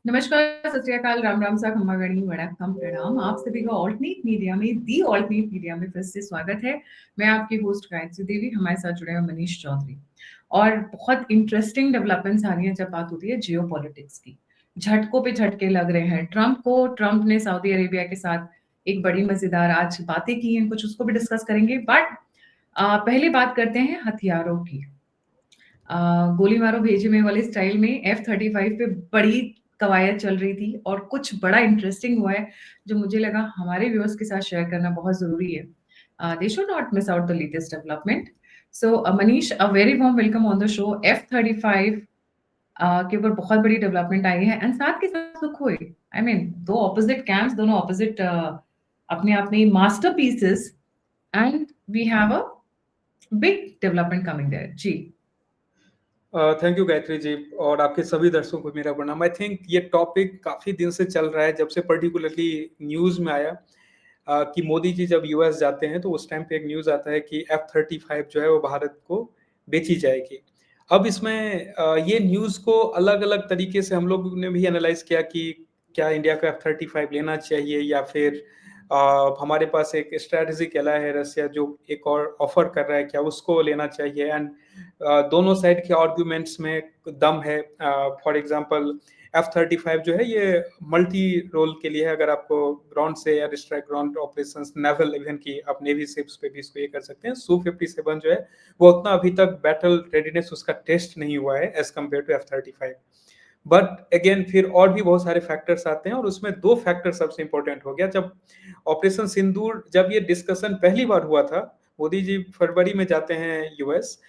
नमस्कार, सत श्री अकाल, राम राम सा, खम्मा गणी, वड़कम प्रणाम। आप सभी का ऑल्टरनेट मीडिया में दी ऑल्टरनेट मीडिया में फिर से स्वागत है। मैं आपकी होस्ट गायत्री देवी, हमारे साथ जुड़े हैं मनीष चौधरी। और बहुत इंटरेस्टिंग डेवलपमेंट्स आ रही हैं जब बात होती है जियो पॉलिटिक्स की। झटकों पे झटके लग रहे हैं ट्रंप ने सऊदी अरेबिया के साथ एक बड़ी मजेदार आज बातें की हैं, कुछ उसको भी डिस्कस करेंगे। बट पहले बात करते हैं हथियारों की। गोली मारो भेजे में वाले स्टाइल में F-35 पे बड़ी कवायद चल रही थी और कुछ बड़ा इंटरेस्टिंग हुआ है जो मुझे लगा हमारे व्यूअर्स के साथ शेयर करना बहुत जरूरी है। They should not miss out the latest development. So Manish, a very warm welcome on the show. F-35 के ऊपर बहुत बड़ी डेवलपमेंट आई है एंड साथ के साथ सुखोई। आई मीन दो ऑपोजिट कैंप्स, दोनों ऑपोजिट अपने आप में masterpieces, and we have a big development coming there जी। थैंक यू गायत्री जी और आपके सभी दर्शकों को मेरा प्रणाम। आई थिंक ये टॉपिक काफी दिन से चल रहा है, जब से पर्टिकुलरली न्यूज में आया कि मोदी जी जब यूएस जाते हैं तो उस टाइम पे एक न्यूज आता है कि F-35 जो है वो भारत को बेची जाएगी। अब इसमें ये न्यूज को अलग अलग तरीके से हम लोग ने भी एनालाइज किया कि क्या इंडिया को F-35 लेना चाहिए या फिर हमारे पास एक स्ट्रेटजी कहला है रसिया जो एक और ऑफर कर रहा है, क्या उसको लेना चाहिए। एंड दोनों साइड के आर्ग्यूमेंट्स में दम है। फॉर एग्जांपल F-35 जो है ये मल्टी रोल के लिए है। अगर आपको ग्राउंड से air strike ground operations naval even की आप नेवी शिप्स पे भी इसको ये कर सकते हैं। Su-57 जो है वो उतना अभी तक बैटल रेडीनेस उसका टेस्ट नहीं हुआ है as compare to F-35। But again फिर और भी बहुत सारे फैक्टर्स आते हैं और उसमें दो फैक्टर सबसे इंपॉर्टेंट हो गया। जब ऑपरेशन सिंदूर जब ये डिस्कशन पहली बार हुआ था, मोदी जी फरवरी में जाते हैं यूएस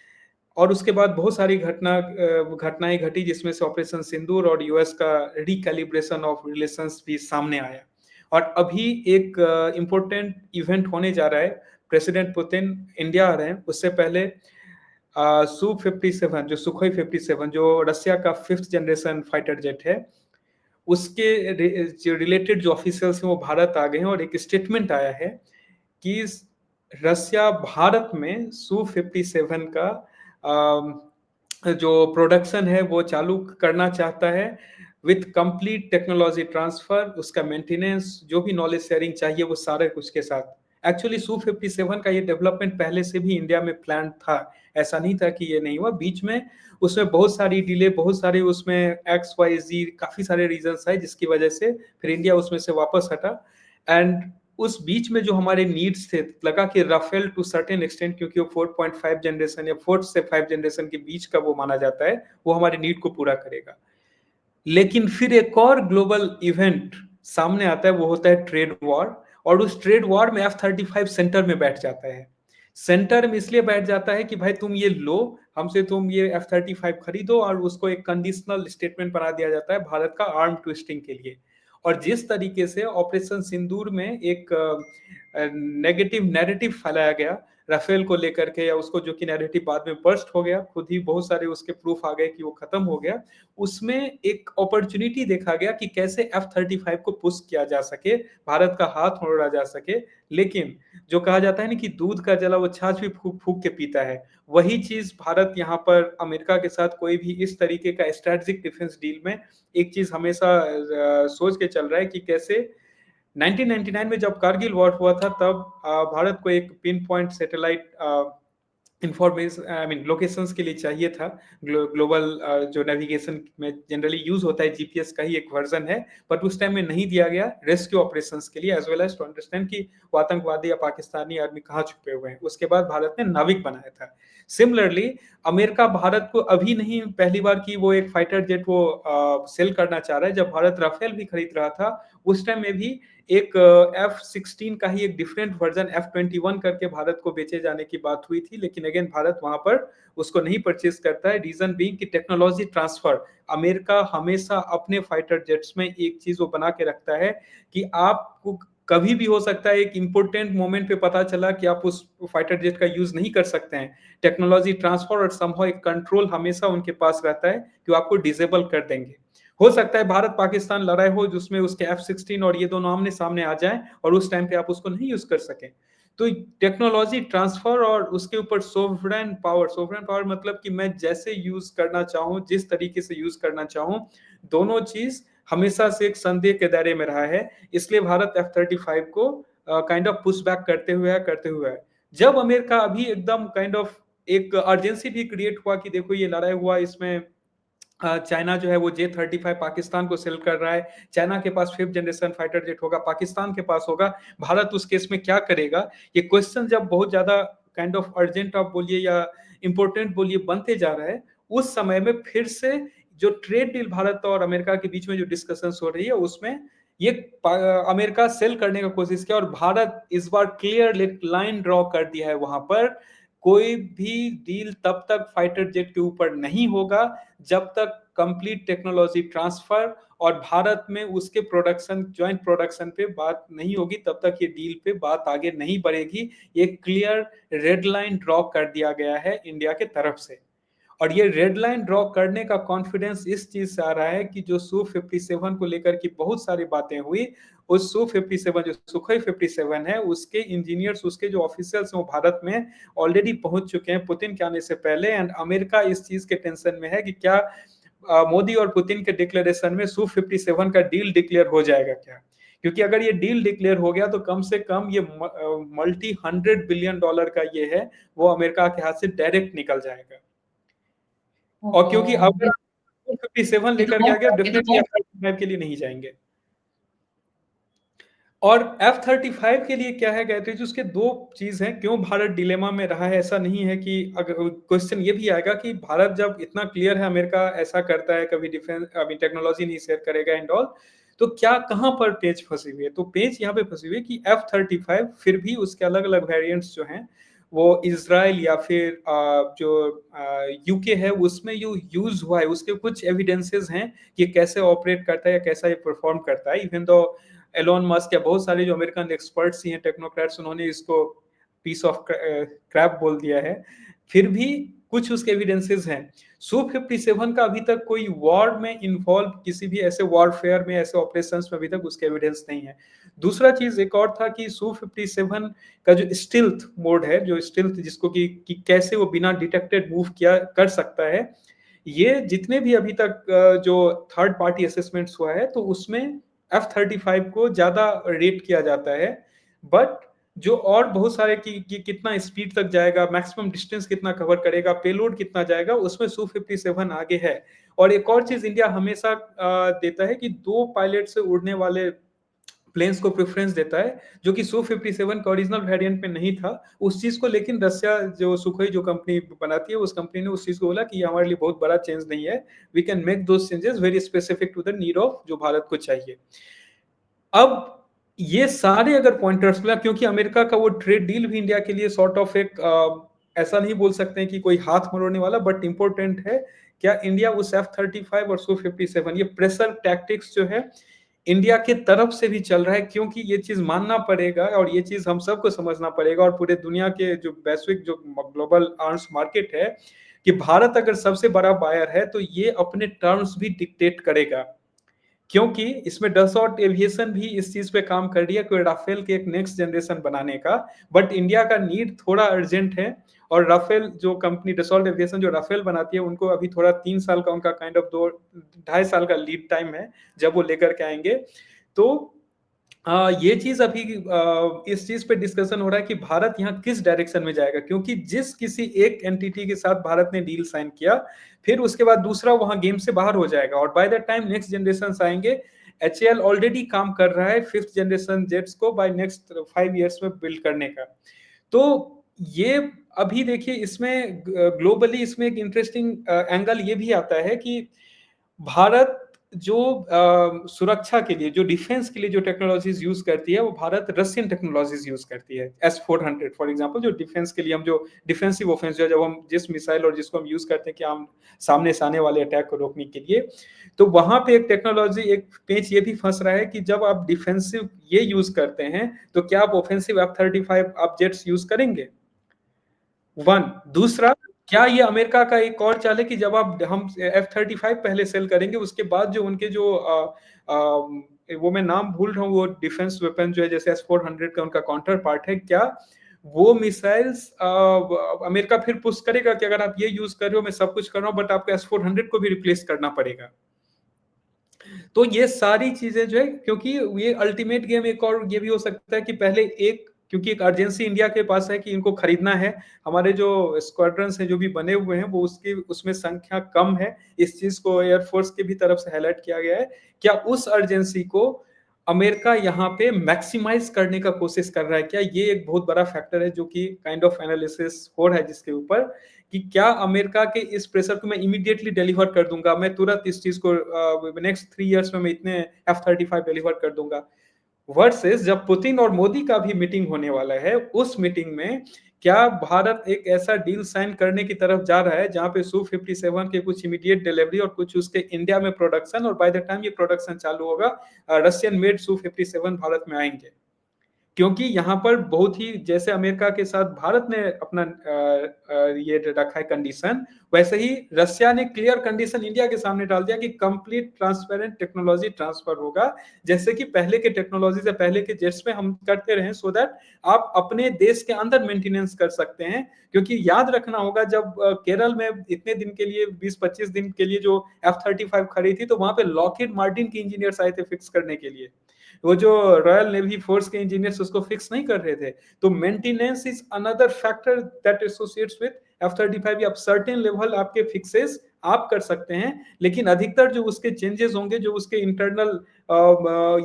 और उसके बाद बहुत सारी घटनाएं घटी जिसमें से ऑपरेशन सिंदूर और यूएस का रिकैलिब्रेशन ऑफ रिलेशंस भी सामने आया। और अभी एक इम्पोर्टेंट इवेंट होने जा रहा है। प्रेसिडेंट पुतिन इंडिया आ रहे हैं, उससे पहले Su-57 जो सुखोई 57 जो रसिया का 5th जनरेशन फाइटर जेट है, उसके रिलेटेड जो ऑफिशियल्स हैं वो भारत आ गए हैं और एक स्टेटमेंट आया है कि रसिया भारत में Su-57 का जो प्रोडक्शन है वो चालू करना चाहता है विथ कंप्लीट टेक्नोलॉजी ट्रांसफर, उसका मेंटेनेंस, जो भी नॉलेज शेयरिंग चाहिए वो सारे कुछ के साथ। एक्चुअली Su-57 का ये डेवलपमेंट पहले से भी इंडिया में प्लान था, ऐसा नहीं था कि ये नहीं हुआ। बीच में उसमें बहुत सारी डिले, बहुत सारे उसमें XYZ काफी सारे रीजंस आए जिसकी वजह से फिर इंडिया उसमें से वापस हटा। एंड उस बीच में जो हमारे नीड्स थे, लगा कि राफेल टू सर्टेन एक्सटेंट, क्योंकि वो 4.5 जनरेशन या 4 से 5 जनरेशन के बीच का वो माना जाता है, वो हमारे नीड को पूरा करेगा। लेकिन फिर एक और ग्लोबल इवेंट सामने आता है, वो होता है ट्रेड वॉर। और उस ट्रेड वॉर में F-35 सेंटर में बैठ जाता है। सेंटर में इसलिए बैठ जाता है कि भाई तुम ये लो, हमसे तुम ये F-35 खरीदो, और उसको एक कंडीशनल स्टेटमेंट बना दिया जाता है भारत का आर्म ट्विस्टिंग के लिए। और जिस तरीके से ऑपरेशन सिंदूर में एक नेगेटिव नैरेटिव फैलाया गया राफेल को लेकर के, या उसको जो कि नैरेटिव बाद में बर्स्ट हो गया, खुद ही बहुत सारे उसके प्रूफ आ गए कि वो खत्म हो गया, उसमें एक अपॉर्चुनिटी देखा गया कि कैसे F-35 को पुश किया जा सके, भारत का हाथ मोड़ा जा सके। लेकिन जो कहा जाता है ना कि दूध का जला वो छाछ भी फूक फूक के पीता है, वही चीज भारत यहाँ पर अमेरिका के साथ कोई भी इस तरीके का स्ट्रेटेजिक डिफेंस डील में एक चीज हमेशा सोच के चल रहा है कि कैसे 1999 में जब कारगिल वॉर हुआ था तब भारत को एक pin point satellite information, I mean locations के लिए चाहिए था। ग्लोबल जो नेविगेशन में जनरली यूज होता है जीपीएस का ही एक वर्जन है, बट उस टाइम में नहीं दिया गया रेस्क्यू ऑपरेशंस के लिए, as well as to understand कि वो आतंकवादी या पाकिस्तानी आर्मी कहाँ छुपे हुए हैं। उसके बाद भारत ने नाविक बनाया था। सिमिलरली अमेरिका भारत को अभी नहीं पहली बार की वो एक फाइटर जेट वो सेल करना चाह रहा है। जब भारत राफेल भी खरीद रहा था उस टाइम में भी एक F-16 का ही एक डिफरेंट वर्जन F-21 करके भारत को बेचे जाने की बात हुई थी, लेकिन अगेन भारत वहां पर उसको नहीं परचेज करता है। रीजन बीइंग कि टेक्नोलॉजी ट्रांसफर, अमेरिका हमेशा अपने फाइटर जेट्स में एक चीज वो बना के रखता है कि आपको कभी भी हो सकता है एक इंपॉर्टेंट मोमेंट पे पता चला कि आप उस फाइटर जेट का यूज नहीं कर सकते हैं। टेक्नोलॉजी ट्रांसफर और समहाउ एक कंट्रोल हमेशा उनके पास रहता है कि वो आपको डिसेबल कर देंगे। हो सकता है भारत पाकिस्तान लड़ाई हो जिसमें उसके F-16 और ये दोनों आमने सामने आ जाएं और उस टाइम पे आप उसको नहीं यूज कर सकें। तो टेक्नोलॉजी ट्रांसफर और उसके ऊपर सोवरेन पावर मतलब कि मैं जैसे यूज करना चाहूं, जिस तरीके से यूज करना चाहूं, दोनों चीज हमेशा से एक संदेह के दायरे में रहा है। इसलिए भारत F-35 को काइंड ऑफ पुश बैक करते हुए है। जब अमेरिका अभी एकदम काइंड ऑफ एक अर्जेंसी भी क्रिएट हुआ कि देखो ये लड़ाई हुआ, इसमें चाइना जो है वो J-35 पाकिस्तान को सेल कर रहा है, चाइना के पास 5th जनरेशन फाइटर जेट होगा, पाकिस्तान के पास होगा, भारत उस केस में क्या करेगा? ये क्वेश्चन जब बहुत ज़्यादा काइंड ऑफ अर्जेंट आप बोलिए या इम्पोर्टेंट बोलिए बनते जा रहा है, उस समय में फिर से जो ट्रेड डील भारत और अमेरिका के बीच में जो डिस्कशंस हो रही है, उसमें ये अमेरिका सेल करने का कोशिश किया और भारत इस बार क्लियर लाइन ड्रॉ कर दिया है वहां पर, कोई भी डील तब तक फाइटर जेट के ऊपर नहीं होगा जब तक कंप्लीट टेक्नोलॉजी ट्रांसफर और भारत में उसके प्रोडक्शन, ज्वाइंट प्रोडक्शन पे बात नहीं होगी, तब तक ये डील पे बात आगे नहीं बढ़ेगी। ये क्लियर रेड लाइन ड्रॉ कर दिया गया है इंडिया के तरफ से। और ये रेड लाइन ड्रॉ करने का कॉन्फिडेंस इस चीज से आ रहा है कि जो Su-57 को लेकर की बहुत सारी बातें हुई, उस Su-57 जो सुखोई 57 है, उसके इंजीनियर्स, उसके जो ऑफिसर्स हैं वो भारत में ऑलरेडी पहुंच चुके हैं पुतिन के आने से पहले। एंड अमेरिका इस चीज के टेंशन में है कि क्या मोदी और पुतिन के डिक्लेरेशन में Su-57 का डील डिक्लेयर हो जाएगा क्या? क्योंकि अगर ये डील डिक्लेयर हो गया तो कम से कम ये मल्टी $100 बिलियन का ये है, वो अमेरिका के हाथ से डायरेक्ट निकल जाएगा। और क्योंकि अगर 57 लेकर के आ गया, डेफिनेटली F-35 के लिए नहीं जाएंगे। और F-35 के लिए क्या है गायत्री जी, उसके दो चीज हैं। क्यों भारत डिलेमा में रहा है? ऐसा नहीं है कि अगर क्वेश्चन ये भी आएगा कि भारत जब इतना क्लियर है, अमेरिका ऐसा करता है, कभी डिफेंस अभी टेक्नोलॉजी नहीं शेयर करेगा एंड ऑल, तो क्या कहां पर पेच फंसी हुई है? तो पेच यहाँ पे फंसी हुई है कि F-35 फिर भी उसके अलग अलग वेरिएंट्स जो हैं वो इजराइल या फिर जो यूके है उसमें यूज हुआ है, उसके कुछ एविडेंसेस हैं कि कैसे ऑपरेट करता है या कैसा ये परफॉर्म करता है। इवन दो एलोन मस्क या बहुत सारे जो अमेरिकन एक्सपर्ट्स ही हैं, टेक्नोक्रेट्स, उन्होंने इसको पीस ऑफ क्रैप बोल दिया है, फिर भी कुछ उसके एविडेंसेस हैं। Su-57 का अभी तक कोई वॉर में इन्वॉल्व, किसी भी ऐसे वॉरफेयर में, ऐसे ऑपरेशंस में अभी तक उसके एविडेंस नहीं है। दूसरा चीज एक और था कि Su-57 का जो स्टिल्थ मोड है, जो स्टिल्थ जिसको कि कैसे वो बिना डिटेक्टेड मूव किया कर सकता है, ये जितने भी अभी तक जो थर्ड पार्टी असेसमेंट्स हुआ है, तो उसमें F-35 को ज्यादा रेट किया जाता है। बट जो और बहुत सारे कि कितना स्पीड तक जाएगा, मैक्सिमम डिस्टेंस कितना कवर करेगा, पेलोड कितना जाएगा, उसमें Su-57 आगे है। और एक और चीज इंडिया हमेशा देता है कि 2 पायलट से उड़ने वाले प्लेन्स को प्रेफरेंस देता है, जो कि Su-57 का ओरिजिनल वेरिएंट में नहीं था उस चीज को। लेकिन रसिया जो सुखोई जो कंपनी बनाती है, उस कंपनी ने उस चीज को बोला कि ये हमारे लिए बहुत बड़ा चेंज नहीं है, we can make those changes very specific to the need of जो भारत को चाहिए। अब ये सारे अगर पॉइंटर्स मिला, क्योंकि अमेरिका का वो ट्रेड डील भी इंडिया के लिए सॉर्ट ऑफ एक ऐसा नहीं बोल सकते हैं कि कोई हाथ मरोड़ने वाला, बट इंपॉर्टेंट है। क्या इंडिया उस F-35 और Su-57 ये प्रेशर टैक्टिक्स जो है इंडिया के तरफ से भी चल रहा है, क्योंकि ये चीज मानना पड़ेगा और ये चीज हम सबको समझना पड़ेगा, और पूरे दुनिया के जो वैश्विक जो ग्लोबल आर्म्स मार्केट है, कि भारत अगर सबसे बड़ा बायर है तो ये अपने टर्म्स भी डिक्टेट करेगा। क्योंकि इसमें डसॉल्ट एविएशन भी इस चीज पे काम कर रही है, कोई राफेल के एक नेक्स्ट जनरेशन बनाने का, बट इंडिया का नीड थोड़ा अर्जेंट है। और राफेल जो कंपनी डसॉल्ट एविएशन जो राफेल बनाती है, उनको अभी थोड़ा 3 साल का उनका काइंड ऑफ 2-2.5 साल का लीड टाइम है जब वो लेकर के आएंगे। तो ये चीज अभी इस चीज पे डिस्कशन हो रहा है कि भारत यहाँ किस डायरेक्शन में जाएगा, क्योंकि जिस किसी एक एंटिटी के साथ भारत ने डील साइन किया, फिर उसके बाद दूसरा वहां गेम से बाहर हो जाएगा, और by the time next generation आएंगे, HAL ऑलरेडी काम कर रहा है 5th जनरेशन जेट्स को बाय नेक्स्ट 5 इयर्स में बिल्ड करने का। तो ये अभी देखिए, इसमें ग्लोबली इसमें एक इंटरेस्टिंग एंगल ये भी आता है कि भारत जो सुरक्षा के लिए, जो डिफेंस के लिए जो टेक्नोलॉजीज यूज करती है, वो भारत रशियन टेक्नोलॉजीज यूज करती है। S-400 फॉर एग्जांपल, जो डिफेंस के लिए हम जो डिफेंसिव ऑफेंस जो जब हम जिस मिसाइल और जिसको हम यूज करते हैं कि हम सामने से आने वाले अटैक को रोकने के लिए, तो वहां पे एक टेक्नोलॉजी, एक पेच ये भी फंस रहा है कि जब आप डिफेंसिव ये यूज करते हैं, तो क्या आप ऑफेंसिव F-35 आप जेट्स यूज करेंगे? वन। दूसरा, क्या ये अमेरिका का एक और चाल है कि जब आप हम F-35 पहले सेल करेंगे, उसके बाद जो उनके जो वो मैं नाम भूल रहा हूँ, वो डिफेंस वेपन जो है जैसे S-400 का उनका काउंटर पार्ट है, क्या वो मिसाइल्स अमेरिका फिर पुश करेगा कि अगर आप ये यूज कर रहे हो, मैं सब कुछ कर रहा हूँ, बट आपको S-400 को भी रिप्लेस करना पड़ेगा? तो ये सारी चीजें जो है, क्योंकि ये अल्टीमेट गेम एक और ये भी हो सकता है कि पहले एक, क्योंकि एक अर्जेंसी इंडिया के पास है कि इनको खरीदना है, हमारे जो स्क्वाड्रंस हैं जो भी बने हुए हैं वो उसकी उसमें संख्या कम है, इस चीज को एयरफोर्स की भी तरफ से हाईलाइट किया गया है। क्या उस अर्जेंसी को अमेरिका यहाँ पे मैक्सिमाइज करने का कोशिश कर रहा है क्या? ये एक बहुत बड़ा फैक्टर है जो कि काइंड ऑफ एनालिसिस हो रहा है जिसके ऊपर, कि क्या अमेरिका के इस प्रेशर को मैं इमीडिएटली डिलीवर कर दूंगा, मैं तुरंत इस चीज को नेक्स्ट 3 इयर्स में मैं इतने F-35 डिलीवर कर दूंगा, वर्सेस जब पुतिन और मोदी का भी मीटिंग होने वाला है, उस मीटिंग में क्या भारत एक ऐसा डील साइन करने की तरफ जा रहा है जहां पे Su-57 के कुछ इमीडिएट डिलीवरी और कुछ उसके इंडिया में प्रोडक्शन, और बाय द टाइम ये प्रोडक्शन चालू होगा रशियन मेड Su-57 भारत में आएंगे। क्योंकि यहाँ पर बहुत ही, जैसे अमेरिका के साथ भारत ने अपना ये रखा है कंडीशन, वैसे ही रशिया ने क्लियर कंडीशन इंडिया के सामने डाल दिया कि कंप्लीट ट्रांसपेरेंट टेक्नोलॉजी ट्रांसफर होगा, जैसे कि पहले के टेक्नोलॉजी से पहले के जेट्स में हम करते रहे, सो दैट आप अपने देश के अंदर मेंटेनेंस कर सकते हैं। क्योंकि याद रखना होगा, जब केरल में इतने दिन के लिए 20-25 दिन के लिए जो F-35 खड़ी थी, तो वहां पे लॉकहीड मार्टिन के इंजीनियर्स आए थे फिक्स करने के लिए, वो जो रॉयल नेवी फोर्स के इंजीनियर्स उसको फिक्स नहीं कर रहे थे। तो maintenance is another factor that associates with F-35। आप सर्टेन लेवल आपके फिक्सेस आप कर सकते हैं, लेकिन अधिकतर जो उसके चेंजेस होंगे, जो उसके इंटरनल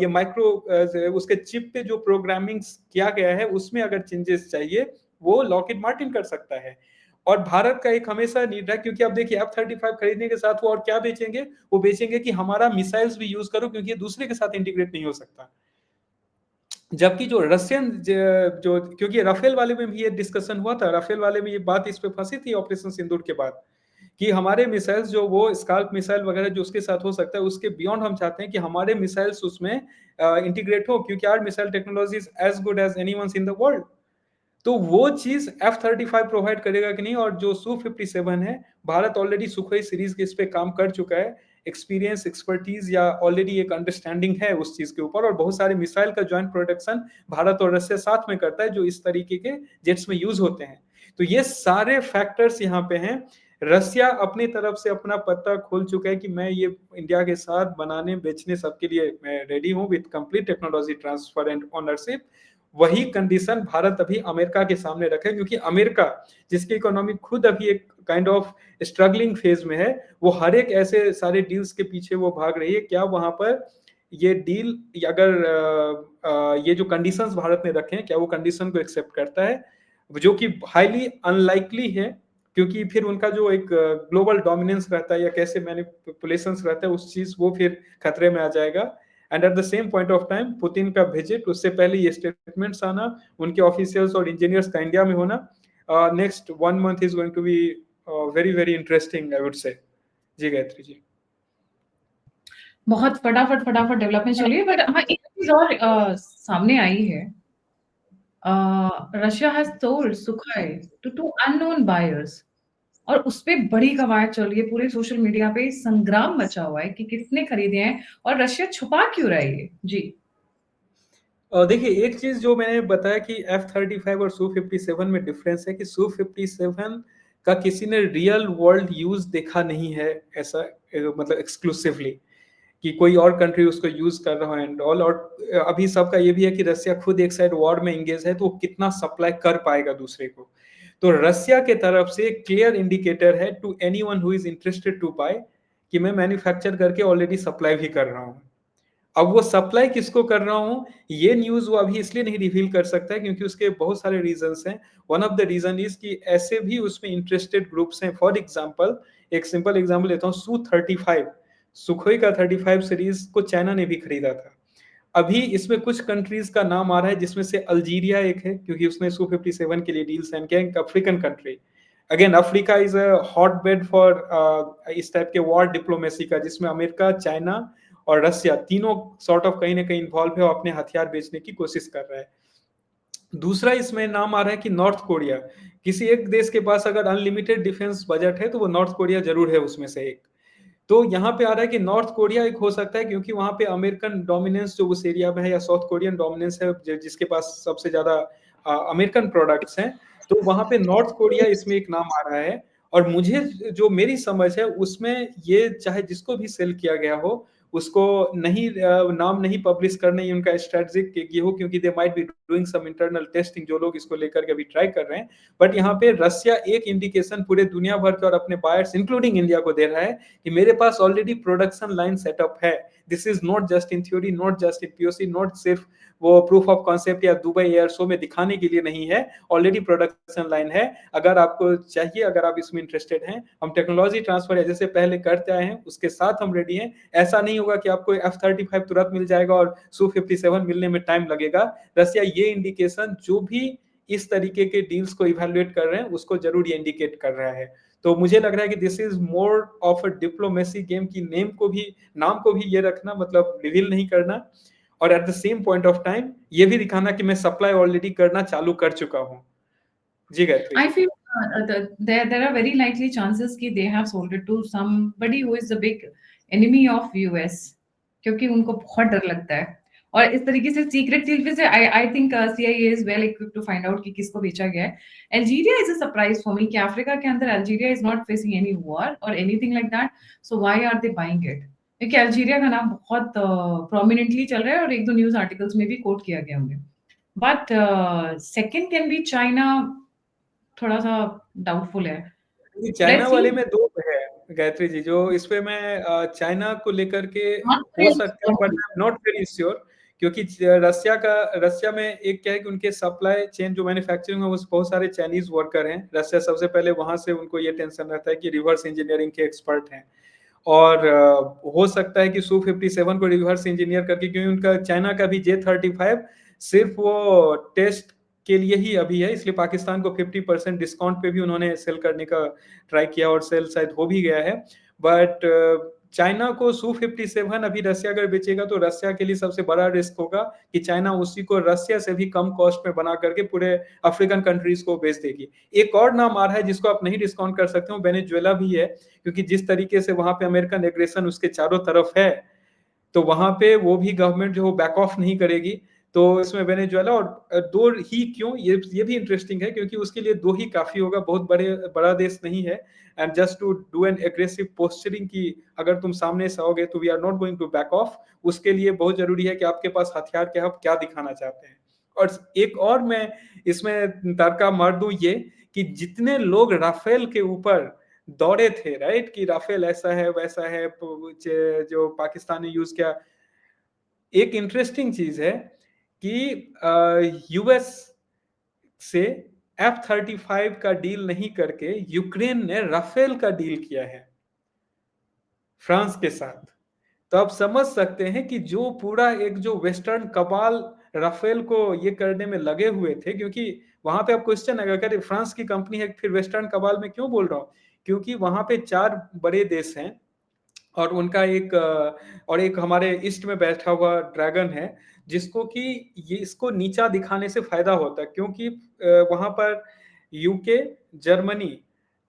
ये माइक्रो उसके चिप पे जो प्रोग्रामिंग किया गया है उसमें अगर चेंजेस चाहिए, वो लॉकहीड मार्टिन कर सकता है। और भारत का एक हमेशा नीड है, क्योंकि आप देखिए F-35 खरीदने के साथ वो और क्या बेचेंगे, वो बेचेंगे कि हमारा मिसाइल्स भी यूज करो, क्योंकि ये दूसरे के साथ इंटीग्रेट नहीं हो सकता। जबकि जो रशियन जो, क्योंकि राफेल वाले में भी ये डिस्कशन हुआ था, राफेल वाले में ये बात इस पे फंसी थी ऑपरेशन सिंदूर के बाद, कि हमारे मिसाइल्स जो वो स्काल्प मिसाइल वगैरह जो उसके साथ हो सकता है, उसके बियॉन्ड हम चाहते हैं कि हमारे मिसाइल्स उसमें इंटीग्रेट हो, क्योंकि our missile technology is as good as anyone's in the world. तो वो चीज F-35 प्रोवाइड करेगा कि नहीं, और जो Su-57 है, भारत ऑलरेडी सुखोई सीरीज के इस पे काम कर चुका है, एक्सपीरियंस, एक्सपर्टीज या ऑलरेडी एक अंडरस्टैंडिंग है उस चीज के ऊपर, और बहुत सारे मिसाइल का ज्वाइंट प्रोडक्शन भारत और रशिया साथ में करता है जो इस तरीके के जेट्स में यूज होते हैं। तो ये सारे फैक्टर्स यहाँ पे हैं। रशिया अपनी तरफ से अपना पत्ता खोल चुका है कि मैं ये इंडिया के साथ बनाने बेचने सबके लिए मैं रेडी हूँ with complete technology transfer and ownership. वही कंडीशन भारत अभी अमेरिका के सामने रखे, क्योंकि अमेरिका जिसकी इकोनॉमी खुद अभी एक काइंड ऑफ स्ट्रगलिंग फेज में है, वो हर एक ऐसे सारे डील्स के पीछे वो भाग रही है। क्या वहां पर ये डील, अगर ये जो कंडीशंस भारत ने रखे हैं, क्या वो कंडीशन को एक्सेप्ट करता है, जो कि हाईली अनलाइकली है, क्योंकि फिर उनका जो एक ग्लोबल डोमिनेंस रहता है या कैसे मैनिपुलेशंस रहता है, उस चीज वो फिर खतरे में आ जाएगा। And at the same point of time Putin का विजिट, उससे पहले ये स्टेटमेंट्स आना, उनके ऑफिशियल्स और इंजीनियर्स का इंडिया में होना, next 1 month is going to be very very interesting, I would say. जी गायत्री जी। बहुत फटाफट फटाफट डेवलपमेंट चल रही है, बट हाँ एक चीज और सामने आई है। Russia has sold Sukhoi to 2 unknown buyers, और उस पे बड़ी कवायद चल रही है, पूरे सोशल मीडिया पे संग्राम मचा हुआ है कि किसने खरीदे हैं और रशिया छुपा क्यों रहा है ये। जी देखिए, एक चीज जो मैंने बताया कि F-35 और Su-57 में डिफरेंस है कि Su-57 का किसी ने रियल वर्ल्ड यूज देखा नहीं है, ऐसा मतलब एक्सक्लूसिवली कि कोई और कंट्री उसको यूज कर रहा है एंड ऑल। और अभी सबका ये भी है कि रशिया खुद एक साइड वॉर में इंगेज है, तो वो कितना सप्लाई कर पाएगा दूसरे को। तो रशिया के तरफ से क्लियर इंडिकेटर है to anyone who is interested to buy, कि मैं मैन्युफैक्चर करके ऑलरेडी सप्लाई भी कर रहा हूँ। अब वो सप्लाई किसको कर रहा हूँ, ये न्यूज वो अभी इसलिए नहीं रिवील कर सकता है क्योंकि उसके बहुत सारे रीजंस हैं। One of the reason is कि ऐसे भी उसमें इंटरेस्टेड ग्रुप्स हैं। फॉर एग्जांपल, एक सिंपल एग्जांपल लेता हूँ, Su-35, सुखोई का 35 सीरीज को चाइना ने भी खरीदा था। अभी इसमें कुछ कंट्रीज का नाम आ रहा है, जिसमें से अल्जीरिया एक है, क्योंकि उसने Su-57 के लिए डील साइन किया, एक African country. Again, Africa is a hot bed for इस टाइप के वॉर डिप्लोमेसी का, जिसमें अमेरिका, चाइना और रशिया तीनों सॉर्ट ऑफ कहीं ना कहीं इन्वॉल्व है और अपने हथियार बेचने की कोशिश कर रहा है। दूसरा इसमें नाम आ रहा है कि नॉर्थ कोरिया। किसी एक देश के पास अगर अनलिमिटेड डिफेंस बजट है तो वो नॉर्थ कोरिया जरूर है उसमें से एक। तो यहाँ पे आ रहा है कि नॉर्थ कोरिया एक हो सकता है, क्योंकि वहां पे अमेरिकन डोमिनेंस जो उस एरिया में है, या साउथ कोरियन डोमिनेंस है जिसके पास सबसे ज्यादा अमेरिकन प्रोडक्ट्स हैं, तो वहां पे नॉर्थ कोरिया इसमें एक नाम आ रहा है। और मुझे जो मेरी समझ है उसमें, ये चाहे जिसको भी सेल किया गया हो, उसको नहीं नाम नहीं पब्लिश करने ही उनका स्ट्रेटजिक ये हो, क्योंकि they might be doing some internal testing, जो लोग इसको लेकर के अभी ट्राई कर रहे हैं। बट यहाँ पे रसिया एक इंडिकेशन पूरे दुनिया भर के और अपने बायर्स इंक्लूडिंग इंडिया को दे रहा है कि मेरे पास ऑलरेडी प्रोडक्शन लाइन सेटअप है। This is not just in theory, not just in POC, not सिर्फ वो प्रूफ ऑफ कॉन्सेप्ट या दुबई एयर शो में दिखाने के लिए नहीं है, ऑलरेडी प्रोडक्शन लाइन है। अगर आपको चाहिए, अगर आप इसमें इंटरेस्टेड हैं, हम टेक्नोलॉजी ट्रांसफर जैसे पहले करते आए हैं उसके साथ हम रेडी हैं। ऐसा नहीं होगा कि आपको F-35 तुरंत मिल जाएगा और Su-57 मिलने में टाइम लगेगा। रसिया ये इंडिकेशन जो भी इस तरीके के डील्स को इवैल्यूएट कर रहे हैं उसको जरूर ये इंडिकेट कर रहा है। तो मुझे लग रहा है कि this is more of a diplomacy game की नाम को भी ये रखना, मतलब रिवील नहीं करना, और at the same point of time ये भी दिखाना कि मैं सप्लाई ऑलरेडी करना चालू कर चुका हूं। जी Gayatri I ji. feel there are very likely chances कि they have sold it to somebody who is the big enemy of US, क्योंकि उनको बहुत डर लगता है। और इस तरीके से सीक्रेट डील से I think CIA is well equipped to find out कि किसको बेचा गया है। Algeria is a surprise for me कि अफ्रीका के अंदर Algeria is not facing any war or anything like that, so why are they buying it? क्योंकि Algeria का नाम बहुत प्रोमिनेंटली चल रहा है और एक दो न्यूज आर्टिकल्स में भी कोट किया गया उन्हें। But second can be China, थोड़ा सा डाउटफुल है। China let's see. वाले में दो है गायत्री जी, जो इस पे मैं चाइना को लेकर के नॉट हो सकता है, but I am not very sure, क्योंकि रसिया में एक क्या है कि उनके सप्लाई चेन जो मैन्युफैक्चरिंग है, उस बहुत सारे चाइनीज वर्कर हैं। रसिया सबसे पहले वहां से उनको ये टेंशन रहता है कि रिवर्स इंजीनियरिंग के एक्सपर्ट हैं, और हो सकता है कि Su-57 को रिवर्स इंजीनियर करके, क्योंकि उनका चाइना का भी J-35 सिर्फ वो टेस्ट के लिए ही अभी है, इसलिए पाकिस्तान को 50% डिस्काउंट पे भी उन्होंने सेल करने का ट्राई किया और सेल शायद हो भी गया है। बट चाइना को Su-57 अभी रसिया अगर बेचेगा तो रसिया के लिए सबसे बड़ा रिस्क होगा कि चाइना उसी को रसिया से भी कम कॉस्ट में बना करके पूरे अफ्रीकन कंट्रीज को बेच देगी। एक और नाम आ रहा है जिसको आप नहीं डिस्काउंट कर सकते हो, वेनेजुएला भी है, क्योंकि जिस तरीके से वहां पे अमेरिकन एग्रेशन उसके चारों तरफ है, तो वहां पे वो भी गवर्नमेंट जो बैक ऑफ नहीं करेगी। तो इसमें वेनेजुएला, और दो ही क्यों, ये भी इंटरेस्टिंग है, क्योंकि उसके लिए दो ही काफी होगा, बहुत बड़ा देश नहीं है। And just to do an aggressive posturing की अगर तुम सामने से आओगे तो we are not going to back off, उसके लिए बहुत जरूरी है कि आपके पास हथियार के आप क्या दिखाना चाहते हैं। और एक और मैं इसमें तड़का मार दूं ये, कि जितने लोग राफेल के ऊपर दौड़े थे, राइट, कि राफेल ऐसा है वैसा है, जो पाकिस्तान ने यूज किया, एक इंटरेस्टिंग चीज है कि यूएस से F-35 का डील नहीं करके यूक्रेन ने राफेल का डील किया है फ्रांस के साथ। तो आप समझ सकते हैं कि जो पूरा एक जो वेस्टर्न कबाल राफेल को ये करने में लगे हुए थे, क्योंकि वहां पे आप क्वेश्चन आएगा कि फ्रांस की कंपनी है फिर वेस्टर्न कबाल में क्यों बोल रहा हूं, क्योंकि वहां पे 4 बड़े देश हैं और उनका एक हमारे ईस्ट में बैठा हुआ ड्रैगन है, जिसको कि ये इसको नीचा दिखाने से फायदा होता है, क्योंकि वहां पर यूके, जर्मनी,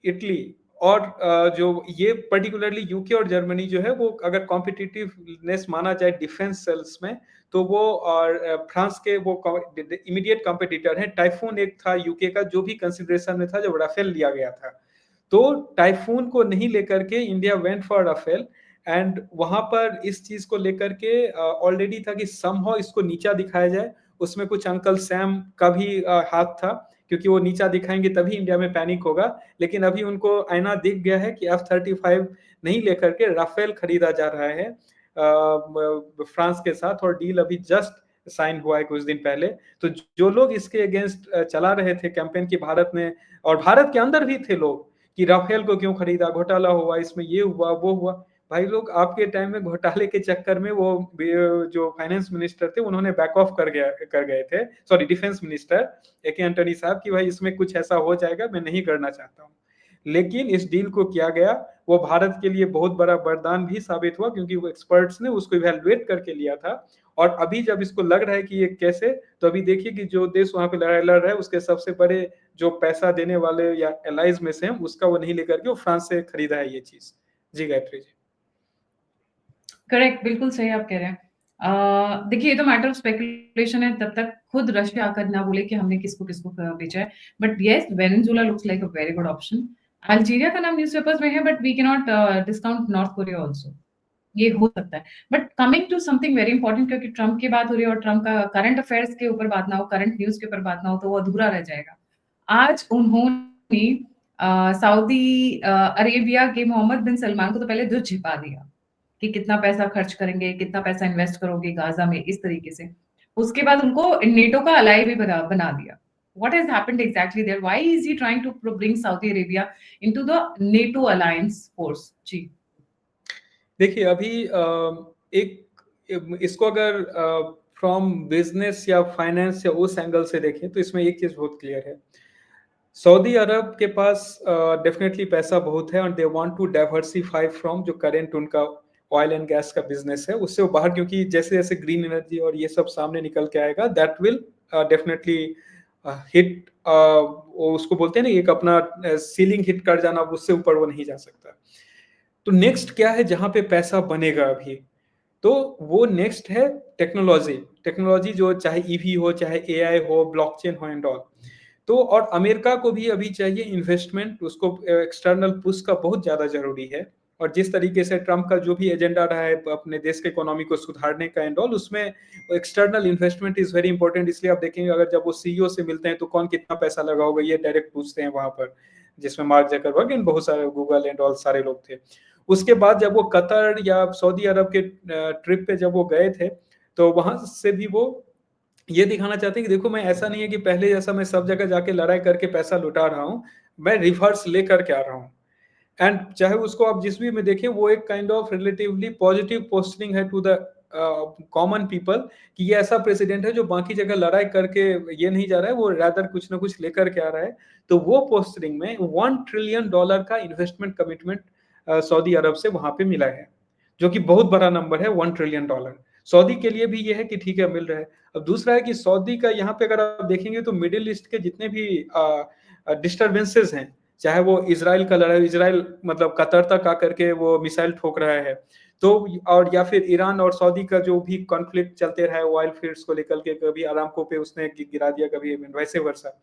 इटली और जो ये पर्टिकुलरली यूके और जर्मनी जो है वो अगर कॉम्पिटिटिवनेस माना जाए डिफेंस सेल्स में, तो वो और फ्रांस के वो इमीडिएट कॉम्पिटिटर हैं। टाइफून एक था यूके का जो भी कंसिडरेशन में था जब राफेल लिया गया था, तो टाइफून को नहीं लेकर के India went for Rafale. And वहां पर इस चीज को लेकर के ऑलरेडी था कि समहाउ इसको नीचा दिखाया जाए, उसमें कुछ अंकल सैम का भी हाथ था, क्योंकि वो नीचा दिखाएंगे तभी इंडिया में पैनिक होगा। लेकिन अभी उनको आईना दिख गया है कि F-35 नहीं लेकर के राफेल खरीदा जा रहा है फ्रांस के साथ, और डील अभी जस्ट साइन हुआ है कुछ दिन पहले। तो जो लोग इसके अगेंस्ट चला रहे थे कैंपेन की भारत ने, और भारत के अंदर भी थे लोग कि राफेल को क्यों खरीदा, घोटाला हुआ, इसमें ये हुआ वो हुआ। भाई लोग, आपके टाइम में घोटाले के चक्कर में वो जो फाइनेंस मिनिस्टर थे उन्होंने बैक ऑफ कर गए थे, sorry defence minister A K. Antony साहब, कि भाई इसमें कुछ ऐसा हो जाएगा, मैं नहीं करना चाहता हूँ। लेकिन इस डील को किया गया, वो भारत के लिए बहुत बड़ा वरदान भी साबित हुआ, क्योंकि वो एक्सपर्ट्स ने उसको इवैल्यूएट करके लिया था। और अभी जब इसको लग रहा है कि ये कैसे, तो अभी देखिए कि जो देश वहां पे लड़ाई लड़ रहा है उसके सबसे बड़े जो पैसा देने वाले या एलाइज में से हैं, उसका वो नहीं लेकर के वो फ्रांस से खरीदा है ये चीज। जी गायत्री जी। करेक्ट, बिल्कुल सही आप कह रहे हैं। देखिए, ये तो मैटर ऑफ स्पेकुलेशन है, तब तक खुद रशिया आकर ना बोले कि हमने किसको किसको बेचा है। But yes, Venezuela looks like a very good option. Algeria का नाम न्यूज़पेपर्स में है, but we can not discount North Korea also. ये हो सकता है। But coming to something very important, क्योंकि ट्रम्प की बात हो रही है और ट्रम्प का करंट अफेयर्स के ऊपर बात ना हो, करंट न्यूज़ के ऊपर बात ना हो, तो वो अधूरा रह जाएगा। आज उन्होंने सऊदी अरेबिया के मोहम्मद बिन सलमान को तो पहले धुत छिपा दिया कि कितना पैसा खर्च करेंगे, कितना पैसा इन्वेस्ट करोगे गाज़ा में, इस तरीके से। उसके बाद उनको नेटो का अलाई भी बना दिया। What has happened exactly there? Why is he trying to bring Saudi Arabia into the NATO alliance force? जी। देखिए अभी इसको अगर फ्रॉम बिजनेस या फाइनेंस या उस एंगल से देखें तो इसमें एक चीज बहुत क्लियर है। सऊदी अरब के पास डेफिनेटली पैसा बहुत है और they want to diversify from जो करेंट उनका ऑयल एंड गैस का बिजनेस है उससे वो बाहर, क्योंकि जैसे जैसे ग्रीन एनर्जी और ये सब सामने निकल के आएगा दैट विल डेफिनेटली हिट, उसको बोलते हैं ना एक अपना सीलिंग हिट कर जाना, उससे ऊपर वो नहीं जा सकता। तो नेक्स्ट क्या है जहां पे पैसा बनेगा अभी, तो वो नेक्स्ट है टेक्नोलॉजी। टेक्नोलॉजी जो चाहे ईवी हो, चाहे एआई हो, ब्लॉकचेन हो एंड ऑल। तो और अमेरिका को भी अभी चाहिए इन्वेस्टमेंट, उसको एक्सटर्नल पुश का बहुत ज्यादा जरूरी है। और जिस तरीके से ट्रम्प का जो भी एजेंडा रहा है अपने देश के इकोनॉमी को सुधारने का एंड ऑल, उसमें external investment is very important. इसलिए आप देखेंगे अगर जब वो सीईओ से मिलते हैं तो कौन कितना पैसा लगा होगा ये डायरेक्ट पूछते हैं वहां पर, जिसमें मार्क जकरबर्ग एंड बहुत सारे गूगल एंड ऑल सारे लोग थे। उसके बाद जब वो कतर या सऊदी अरब के ट्रिप पे जब वो गए थे तो वहां से भी वो ये दिखाना चाहते हैं कि देखो मैं ऐसा नहीं है कि पहले जैसा मैं सब जगह जाके लड़ाई करके पैसा लुटा रहा हूँ, मैं रिवर्स लेकर के आ रहा हूँ। एंड चाहे उसको आप जिस भी में देखें वो एक kind of relatively positive posting है टू द कॉमन पीपल कि ये ऐसा प्रेसिडेंट है जो बाकी जगह लड़ाई करके ये नहीं जा रहा है, वो रादर कुछ ना कुछ लेकर के आ रहा है। तो वो पोस्टिंग में $1 ट्रिलियन का इन्वेस्टमेंट कमिटमेंट सऊदी अरब से वहां पे मिला है, जो कि बहुत बड़ा नंबर है। $1 ट्रिलियन सऊदी के लिए भी ये है कि ठीक है मिल रहा है। अब दूसरा है कि सऊदी का यहाँ पे अगर आप देखेंगे तो मिडिल ईस्ट के जितने भी डिस्टर्बेंसेस हैं, चाहे वो इसराइल का लड़ाई, इसराइल मतलब कतर तक आकर के वो मिसाइल ठोक रहा है, तो और या फिर ईरान और सऊदी का जो भी कॉन्फ्लिक्ट चलते रहा है ऑयल फील्ड्स को लेकर के, कभी आरामको पे उसने गिरा दिया, कभी वैसे वर्षा।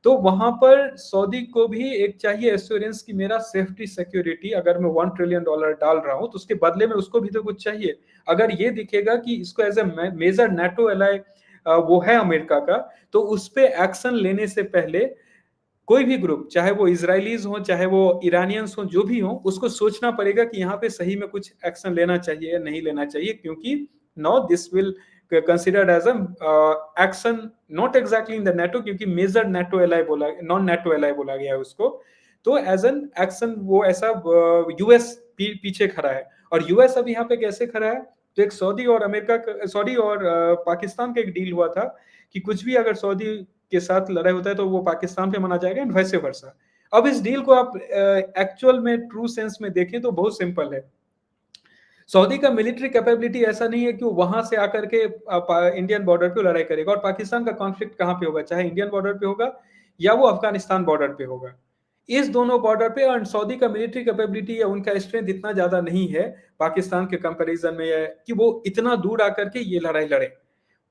तो वहां पर सऊदी को भी एक चाहिए एश्योरेंस कि मेरा सेफ्टी सिक्योरिटी, अगर मैं $1 ट्रिलियन डाल रहा हूं तो उसके बदले में उसको भी तो कुछ चाहिए। अगर ये दिखेगा कि इसको as a major NATO ally वो है अमेरिका का, तो उस पर एक्शन लेने से पहले कोई भी ग्रुप, चाहे वो इजरायलीज हो चाहे वो ईरानियंस हो, जो भी हो, उसको सोचना पड़ेगा कि यहाँ पे सही में कुछ एक्शन लेना चाहिए या नहीं लेना चाहिए, क्योंकि no this will considered as action not exactly in the NATO, क्योंकि मेजर नेटो एलाई बोला, नॉन नेटो एलाई बोला गया है उसको। तो एज एन एक्शन वो ऐसा यूएस पीछे खड़ा है। और यूएस अब यहाँ पे कैसे खड़ा है, तो एक सऊदी और अमेरिका, सऊदी और पाकिस्तान का एक डील हुआ था कि कुछ भी अगर सऊदी के साथ लड़ाई होता है तो वो पाकिस्तान पे माना जाएगा एंड वैसे वर्षा। अब इस डील को आप एक्चुअल में ट्रू सेंस में देखें तो बहुत सिंपल है। सऊदी का मिलिट्री कैपेबिलिटी ऐसा नहीं है कि वो वहां से आकर के इंडियन बॉर्डर पे लड़ाई करेगा। और पाकिस्तान का कॉन्फ्लिक्ट कहां पे होगा, चाहे इंडियन बॉर्डर पे होगा या वो अफगानिस्तान बॉर्डर पे होगा, इस दोनों बॉर्डर पे। और सऊदी का मिलिट्री कैपेबिलिटी या उनका स्ट्रेंथ इतना ज्यादा नहीं है पाकिस्तान के कंपैरिजन में, है कि वो इतना दूर आकर के ये लड़ाई लड़े।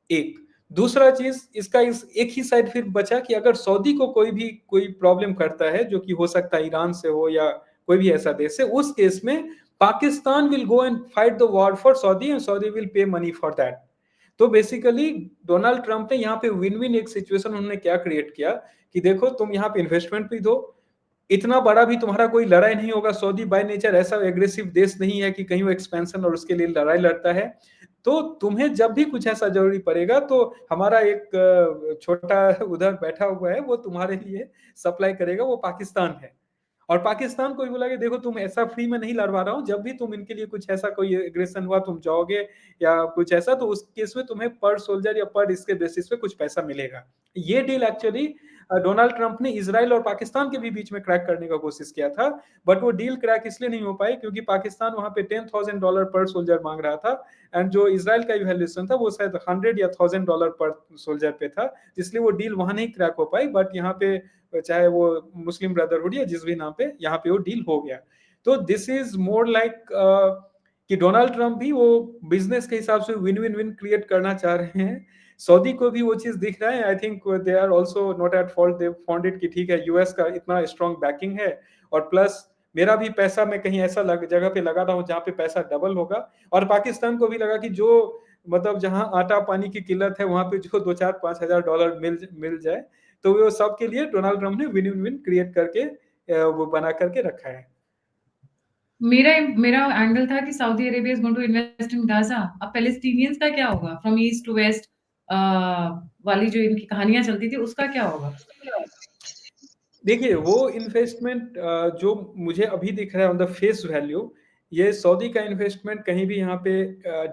एक दूसरा चीज इसका एक ही साइड फिर बचा कि अगर सऊदी को कोई प्रॉब्लम करता है, जो कि हो सकता है ईरान से हो या कोई भी ऐसा देश है, उस केस में Pakistan will go and fight the war for Saudi and Saudi will pay money for that. तो बेसिकली डोनाल्ड ट्रंप ने यहाँ पे विन विन एक सिचुएशन उन्होंने क्या क्रिएट किया कि देखो तुम यहाँ पे इन्वेस्टमेंट भी दो, इतना बड़ा भी तुम्हारा कोई लड़ाई नहीं होगा। सऊदी बाय नेचर ऐसा एग्रेसिव देश नहीं है कि कहीं वो एक्सपेंशन और उसके लिए लड़ाई लड़ता है। तो तुम्हें जब भी कुछ ऐसा जरूरी पड़ेगा तो हमारा एक छोटा उधर बैठा हुआ है वो तुम्हारे लिए सप्लाई करेगा, वो पाकिस्तान है। और पाकिस्तान को भी बोला कि देखो तुम ऐसा फ्री में नहीं लड़वा रहा हूँ, जब भी तुम इनके लिए कुछ ऐसा कोई एग्रेशन हुआ तुम जाओगे या कुछ ऐसा, तो उस केस में तुम्हें पर सोल्जर या पर इसके बेसिस पे कुछ पैसा मिलेगा। ये डील एक्चुअली डोनाल्ड ट्रंप ने इसराइल और पाकिस्तान के भी बीच में क्रैक करने का कोशिश किया था, बट वो डील क्रैक इसलिए नहीं हो पाई क्योंकि पाकिस्तान वहां पे $10,000 पर सोल्जर मांग रहा था एंड जो इसराइल का इवैल्यूएशन था वो शायद 100 या $1,000 पर सोल्जर पे था, इसलिए वो डील वहां नहीं क्रैक हो पाई। बट यहाँ पे चाहे वो मुस्लिम ब्रदरहुड या जिस भी नाम पे यहाँ पे वो डील हो गया। तो दिस इज मोर लाइक कि डोनाल्ड ट्रंप भी वो बिजनेस के हिसाब से विन विन विन क्रिएट करना चाह रहे हैं। सऊदी को भी वो चीज दिख रहा है। I think they are also not at fault, they found it कि ठीक है यूएस का इतना स्ट्रॉन्ग बैकिंग है और प्लस मेरा भी पैसा मैं कहीं ऐसा जगह पे लगा रहा हूँ जहाँ पे पैसा डबल होगा, और पाकिस्तान को भी लगा कि जो मतलब जहाँ आटा पानी की किल्लत है वहां पे जो 2-4-5 हज़ार डॉलर मिल जाए, तो वो सबके लिए डोनाल्ड ट्रंप ने विन विन क्रिएट करके वो बना करके रखा है। मेरा मेरा एंगल था कि Saudi Arabia is going to invest in Gaza. अब पैलेस्टीनियंस का क्या होगा, फ्रॉम ईस्ट टू वेस्ट वाली जो इनकी कहानियां चलती थी, उसका क्या होगा? देखिए वो इन्वेस्टमेंट जो मुझे अभी दिख रहा है ऑन द फेस वैल्यू, ये सऊदी का इन्वेस्टमेंट कहीं भी यहाँ पे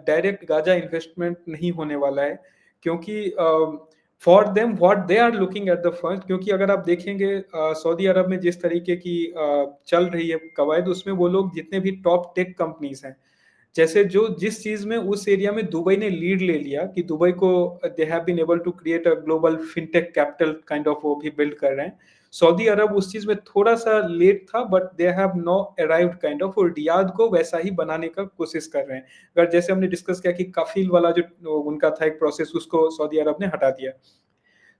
डायरेक्ट गाजा इन्वेस्टमेंट नहीं होने वाला है, क्योंकि for them what they are looking at the first, क्योंकि अगर आप देखेंगे सऊदी अरब में जिस तरीके की चल रही है कवायद, उसमें वो लोग जितने भी टॉप टेक कंपनीज हैं, जैसे जो जिस चीज में उस एरिया में दुबई ने लीड ले लिया कि दुबई को they have been able to create a global fintech capital kind of, वो भी बिल्ड कर रहे हैं। सऊदी अरब उस चीज में थोड़ा सा लेट था, but they have no arrived kind of, और रियाद को वैसा ही बनाने का कोशिश कर रहे हैं। अगर जैसे हमने डिस्कस किया कि कफील वाला जो उनका था एक प्रोसेस, उसको सऊदी अरब ने हटा दिया,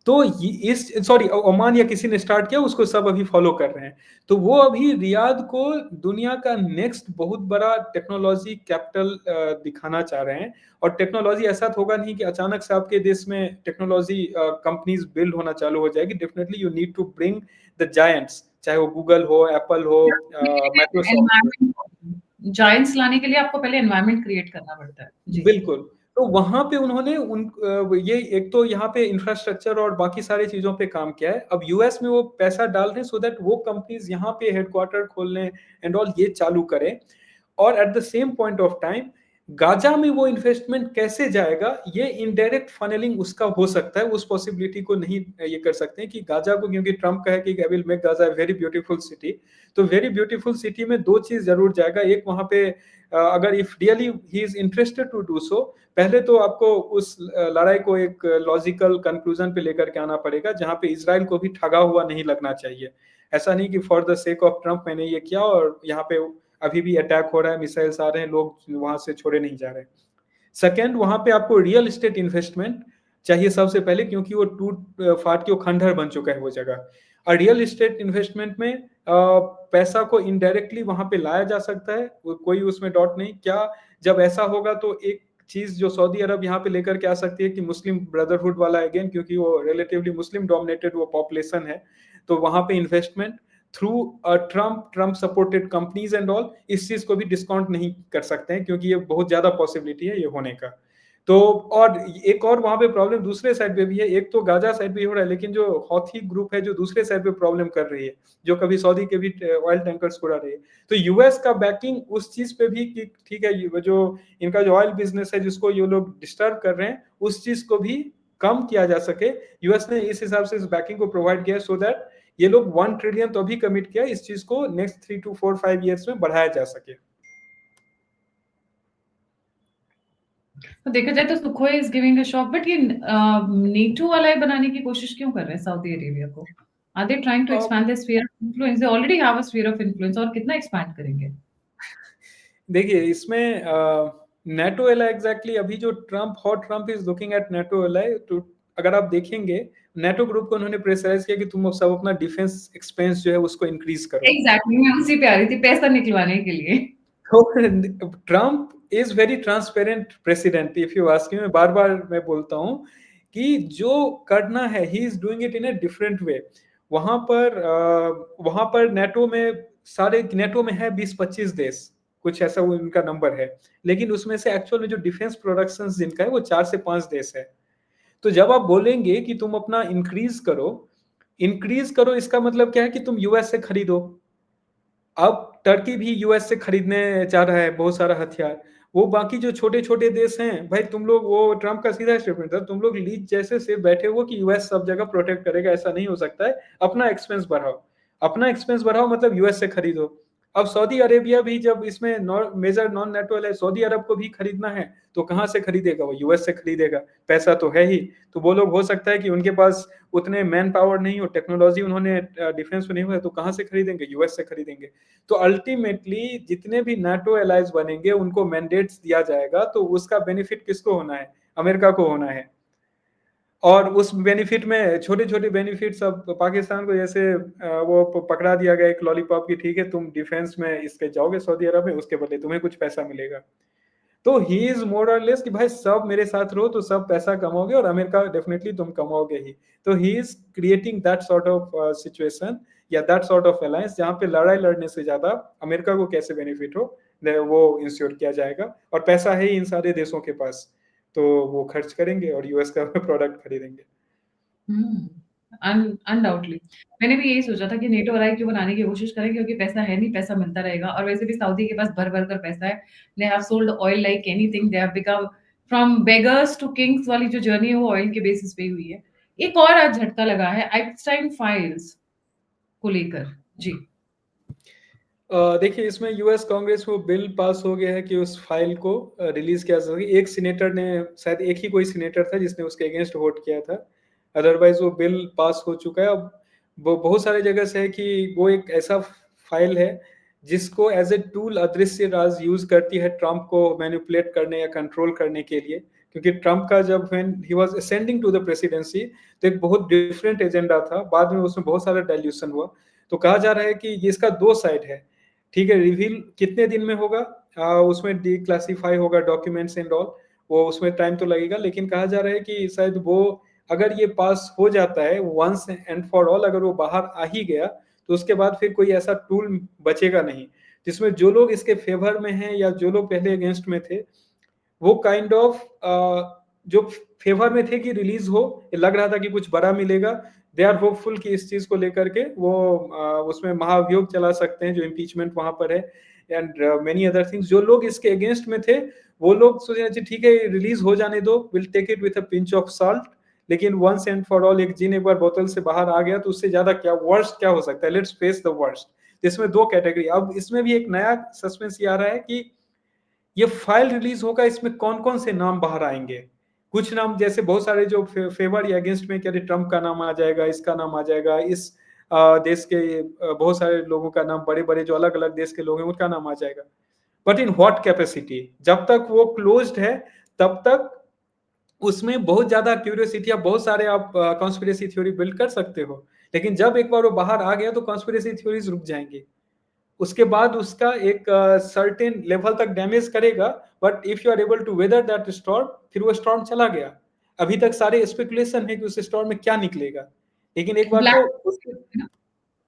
तो इस सॉरी ओमान या किसी ने स्टार्ट किया, उसको सब अभी फॉलो कर रहे हैं। तो वो अभी रियाद को दुनिया का नेक्स्ट बहुत बड़ा टेक्नोलॉजी कैपिटल दिखाना चाह रहे हैं। और टेक्नोलॉजी ऐसा तो होगा नहीं कि अचानक से आपके देश में टेक्नोलॉजी कंपनीज बिल्ड होना चालू हो जाएगी। Definitely you need to bring the giants, चाहे वो गूगल हो, एप्पल हो, माइक्रोसॉफ्ट हो। एनवायरमेंट जायंट्स लाने के लिए आपको पहले एनवायरमेंट क्रिएट करना पड़ता है जी। बिल्कुल। तो वहाँ पे उन्होंने ये एक तो यहाँ पे इंफ्रास्ट्रक्चर और बाकी सारी चीज़ों पे काम किया है। अब यूएस में वो पैसा डाल रहे हैं सो दैट वो कंपनीज़ यहाँ पे हेडक्वार्टर खोल लें एंड ऑल, ये चालू करें। और at the same point of time Gaza में वो इन्वेस्टमेंट कैसे जाएगा, ये इनडायरेक्ट फनेलिंग उसका हो सकता है। उस पॉसिबिलिटी को नहीं ये कर सकते हैं कि गाजा को, क्योंकि ट्रम्प कहे कि I will make Gaza a very beautiful city, तो वेरी ब्यूटीफुल सिटी में दो चीज जरूर जाएगा। एक, वहां पे अगर if really he is interested to do so, पहले तो आपको उस लड़ाई को एक लॉजिकल कंक्लूजन पे लेकर के आना पड़ेगा, जहां पे इसराइल को भी ठगा हुआ नहीं लगना चाहिए। ऐसा नहीं कि for the sake of Trump मैंने ये किया और यहाँ पे अभी भी अटैक हो रहा है, मिसाइल्स आ रहे हैं, लोग वहां से छोड़े नहीं जा रहे। सेकेंड, वहां पे आपको रियल एस्टेट इन्वेस्टमेंट चाहिए सबसे पहले, क्योंकि वो टूट फाट के खंडहर बन चुका है वो जगह। और रियल एस्टेट इन्वेस्टमेंट में पैसा को इनडायरेक्टली वहां पे लाया जा सकता है, कोई उसमें डाउट नहीं। क्या जब ऐसा होगा तो एक चीज जो सऊदी अरब यहाँ पे लेकर के आ सकती है कि मुस्लिम ब्रदरहुड वाला अगेन, क्योंकि वो रिलेटिवली मुस्लिम डोमिनेटेड वो पॉपुलेशन है, तो वहां पे investment through Trump supported companies and all, इस चीज को भी डिस्काउंट नहीं कर सकते हैं, क्योंकि ये बहुत ज्यादा पॉसिबिलिटी है ये होने का। तो और एक और वहां पे प्रॉब्लम दूसरे साइड पे भी है। एक तो गाजा साइड पे हो रहा है, लेकिन जो हौथी ग्रुप है जो दूसरे साइड पे प्रॉब्लम कर रही है, जो कभी सऊदी के भी ऑयल टैंकर्स उड़ा रही है, तो यूएस का बैकिंग उस चीज पे भी कि ठीक है, जो इनका जो ऑयल बिजनेस है जिसको ये लोग डिस्टर्ब कर रहे हैं, उस चीज को भी कम किया जा सके। यूएस ने इस हिसाब से इस बैकिंग को प्रोवाइड किया सो दैट ये लोग 1 ट्रिलियन तो अभी कमिट किया, इस चीज को नेक्स्ट 3 to 4-5 ईयर्स में बढ़ाया जा सके। तो देखा जाए तो Sukhoi is giving a shock, but ये नेटो वाला बनाने की कोशिश क्यों कर रहे हैं सऊदी अरेबिया को? Are they trying to expand their sphere of influence? They already have a sphere of influence, और कितना एक्सपैंड करेंगे? देखिए इसमें नेटो एला एग्जैक्टली अभी जो Trump is looking at NATO एला, तो अगर आप देखेंगे नेटो ग्रुप को उन्होंने प्रेशराइज किया कि तुम सब अपना डिफेंस एक्सपेंस जो है उसको इंक्रीज करो। एग्जैक्टली, मैं उसी पे आ रही थी, पैसा निकलवाने के लिए। तो Trump is very transparent president, if you ask me, मैं बार बार मैं बोलता हूँ कि जो करना है he is doing it in a different way. वहां पर नेटो में सारे नेटो में है 20-25 देश, कुछ ऐसा वो उनका नंबर है, लेकिन उसमें से एक्चुअल में जो डिफेंस प्रोडक्शन जिनका है वो 4 से 5 देश है। तो जब आप बोलेंगे कि तुम अपना इंक्रीज करो, इसका मतलब क्या है कि तुम यूएस से खरीदो। अब टर्की भी यूएस से खरीदने चाह रहा है बहुत सारा हथियार। वो बाकी जो छोटे छोटे देश हैं भाई, तुम लोग, वो ट्रम्प का सीधा स्टेटमेंट था, तुम लोग लीज जैसे से बैठे हो कि यूएस सब जगह प्रोटेक्ट करेगा, ऐसा नहीं हो सकता है। अपना एक्सपेंस बढ़ाओ, अपना एक्सपेंस बढ़ाओ मतलब यूएस से खरीदो। अब सऊदी अरेबिया भी जब इसमें मेजर नॉन नेटो है, सऊदी अरब को भी खरीदना है, तो कहाँ से खरीदेगा? वो यूएस से खरीदेगा, पैसा तो है ही। तो वो लोग हो सकता है कि उनके पास उतने मैन पावर नहीं हो, टेक्नोलॉजी उन्होंने डिफेंस में नहीं हुआ है, तो कहाँ से खरीदेंगे? यूएस से खरीदेंगे। तो अल्टीमेटली जितने भी नाटो एलाइज बनेंगे उनको मैंडेट्स दिया जाएगा, तो उसका बेनिफिट किसको होना है? अमेरिका को होना है। और उस बेनिफिट में छोटे-छोटे बेनिफिट्स अब पाकिस्तान को जैसे वो पकड़ा दिया गया एक लॉलीपॉप की, ठीक है तुम डिफेंस में इसके जाओगे सऊदी अरब में, उसके बदले तुम्हें कुछ पैसा मिलेगा। तो ही इज मोर और लेस कि भाई सब मेरे साथ रहो तो सब पैसा कमाओगे और अमेरिका डेफिनेटली तुम कमाओगे ही। तो he is creating that sort of situation या दैट सॉर्ट ऑफ अलायंस जहाँ पे लड़ाई लड़ने से ज्यादा अमेरिका को कैसे बेनिफिट हो वो इंश्योर किया जाएगा, और पैसा है ही इन सारे देशों के पास, तो वो खर्च करेंगे और यूएस का प्रोडक्ट खरीदेंगे। अनडाउटली मैंने भी यही सोचा था कि नेटो और आई क्यों बनाने की कोशिश करें, क्योंकि पैसा है नहीं, पैसा मिलता रहेगा। और वैसे भी सऊदी के पास भर भर कर पैसा है। They have sold oil like anything, they have become from beggars to kings वाली जो जर्नी है वो ऑयल के बेसिस पे ही हुई है। एक और आज झटका लगा है आइपस्टाइन फाइल्स को लेकर। जी देखिए इसमें यूएस कांग्रेस में बिल पास हो गया है कि उस फाइल को रिलीज किया जा सके। एक सीनेटर ने, शायद एक ही कोई सीनेटर था जिसने उसके अगेंस्ट वोट किया था, अदरवाइज वो बिल पास हो चुका है। अब वो बहुत सारे जगह से है कि वो एक ऐसा फाइल है जिसको एज ए टूल अदृश्य राज यूज करती है ट्रंप को मैनिपुलेट करने या कंट्रोल करने के लिए। क्योंकि ट्रंप का जब when he was ascending to the presidency तो एक बहुत डिफरेंट एजेंडा था, बाद में उसमें बहुत सारा डाइल्यूशन हुआ। तो कहा जा रहा है कि इसका दो साइड है, ठीक है। रिवील कितने दिन में होगा, उसमें डिक्लासिफाई होगा डॉक्यूमेंट्स एंड ऑल, वो उसमें टाइम तो लगेगा, लेकिन कहा जा रहा है कि शायद वो अगर ये पास हो जाता है वंस एंड फॉर ऑल, अगर वो बाहर आ ही गया तो उसके बाद फिर कोई ऐसा टूल बचेगा नहीं जिसमें जो लोग इसके फेवर में हैं या जो लोग पहले अगेंस्ट में थे वो काइंड ऑफ जो फेवर में थे कि रिलीज हो, लग रहा था कि कुछ बड़ा मिलेगा, दे आर होपफुल कि इस चीज को लेकर के वो उसमें महाभियोग चला सकते हैं जो इम्पीचमेंट वहां पर है एंड मेनी अदर थिंग्स। जो लोग इसके अगेंस्ट में थे वो लोग सोचे अच्छा ठीक है रिलीज हो जाने दो, will take it with a pinch of salt, लेकिन वंस एंड फॉर ऑल एक जिन एक बार बोतल से बाहर आ गया तो उससे ज्यादा क्या वर्स्ट क्या हो सकता है, लेट्स फेस द वर्स्ट। इसमें दो कैटेगरी, अब इसमें भी एक नया सस्पेंस ये आ रहा है कि ये फाइल रिलीज होगा, इसमें कौन कौन से नाम बाहर आएंगे। कुछ नाम जैसे बहुत सारे जो फेवर या अगेंस्ट में, क्या ट्रंप का नाम आ जाएगा, इसका नाम आ जाएगा, इस देश के बहुत सारे लोगों का नाम, बड़े बड़े जो अलग अलग देश के लोग हैं उनका नाम आ जाएगा। बट इन व्हाट कैपेसिटी, जब तक वो क्लोज्ड है तब तक उसमें बहुत ज्यादा क्यूरियोसिटी, आप बहुत सारे आप कॉन्स्पिरेसी थ्योरी बिल्ड कर सकते हो, लेकिन जब एक बार वो बाहर आ गया तो कॉन्स्पिरेसी थ्योरीज रुक जाएंगी। उसके बाद उसका एक सर्टेन लेवल तक डैमेज करेगा, but if you are able to weather that storm, फिर वो स्टॉर्म चला गया। अभी तक सारे स्पेकुलेशन है कि उस स्टॉर्म में क्या निकलेगा, लेकिन एक बार तो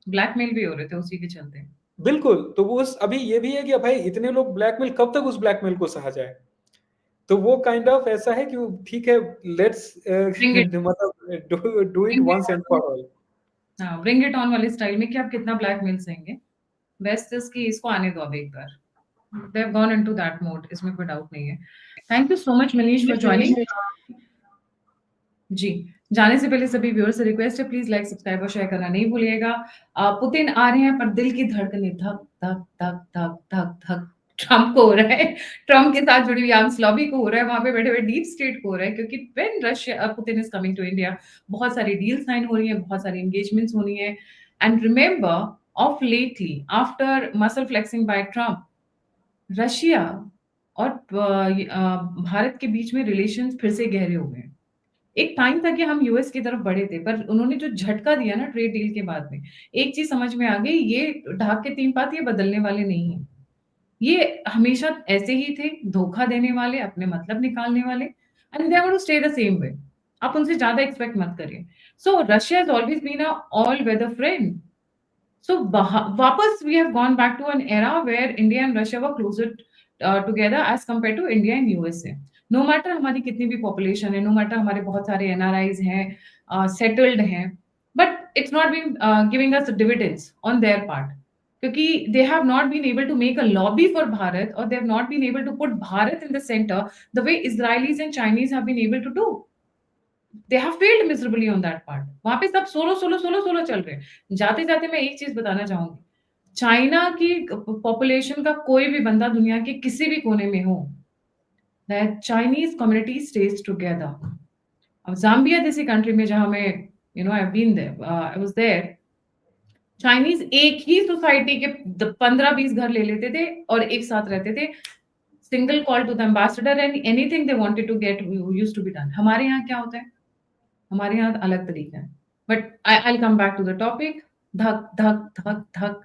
ब्लैकमेल भी हो रहे थे उसी के चलते। बिल्कुल, तो वो उस अभी ये भी है कि भाई इतने लोग ब्लैकमेल, कब तक उस ब्लैकमेल को सहा जाए। तो वो काइंड ऑफ ऐसा है कि ठीक है लेट्स ब्रिंग इट मतलब do it bring once and for all. हाँ, ब्रिंग इट ऑन वाले स्टाइल में कि आप कितना ब्लैकमेल सहेंगे। बेस्ट इज कि इसको आने दो अब एक बार। They have gone into that mode, इसमें कोई डाउट नहीं है। Thank you so much Manish for joining. जी, जाने से पहले सभी व्यूअर्स से रिक्वेस्ट है प्लीज लाइक सब्सक्राइब और शेयर करना नहीं भूलिएगा। पुतिन आ रहे हैं पर दिल की धड़कनें धक धक धक धक धक धक ट्रम्प को हो रहा है, ट्रम्प के साथ जुड़ी हुई आर्म्स लॉबी को हो रहा है, वहां पे बैठे हुए डीप स्टेट को हो रहा है, क्योंकि when Russia Putin is coming to India बहुत सारी डील साइन हो रही है, बहुत सारी एंगेजमेंट्स होनी है। And remember of lately after muscle flexing by Trump, Russia और भारत के बीच में रिलेशंस फिर से गहरे हो गए। एक टाइम था कि हम यूएस की तरफ बढ़े थे, पर उन्होंने जो झटका दिया ना ट्रेड डील के बाद में, एक चीज समझ में आ गई, ये ढाक के तीन पात ये बदलने वाले नहीं है। ये हमेशा ऐसे ही थे, धोखा देने वाले, अपने मतलब निकालने वाले, and they are going to stay the same way. आप उनसे ज्यादा एक्सपेक्ट मत करिए। So Russia has always been a all weather friend. So वापस we have gone back to an era where India and Russia were closer together as compared to India and USA. No matter हमारी कितनी भी population है, no matter हमारे बहुत सारे NRIs हैं, settled हैं, but it's not been giving us dividends on their part. क्योंकि they have not been able to make a lobby for Bharat, or they have not been able to put Bharat in the center the way Israelis and Chinese have been able to do. They have failed miserably on that part. वहां पे सब solo solo solo solo चल रहे हैं। जाते जाते मैं एक चीज बताना चाहूंगी, चाइना की पॉपुलेशन का कोई भी बंदा दुनिया के किसी भी कोने में हो, that Chinese community stage together. अब जाम्बिया जैसी कंट्री में जहां मैं I have been there, I was there, Chinese एक ही सोसाइटी के 15-20 घर ले लेते थे और एक साथ रहते थे। Single call to the ambassador and anything they wanted to get used to be done. हमारे यहाँ क्या होता है, हमारे यहाँ अलग तरीका है। But I come back to the topic. धक धक धक धक,